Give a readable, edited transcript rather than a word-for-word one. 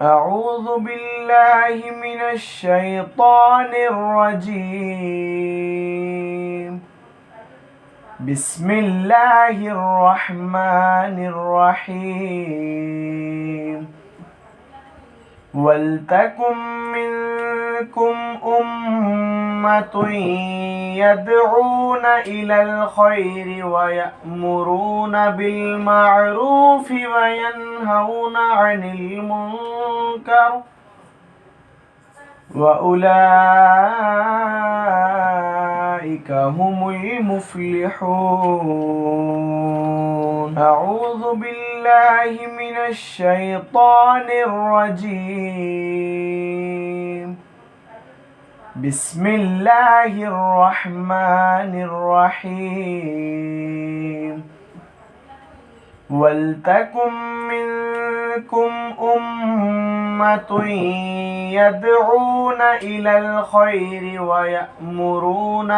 أعوذ بالله من الشيطان الرجيم. بسم الله الرحمن الرحيم. ولتكن منكم أمة يدعون إلى الخير ويأمرون بالمعروف وينهون عن المنكر وأولئك هم المفلحون. أعوذ بالله من الشيطان الرجيم. بسم الله الرحمن الرحيم. ولتكن منكم أمة يدعون إلى الخير ويأمرون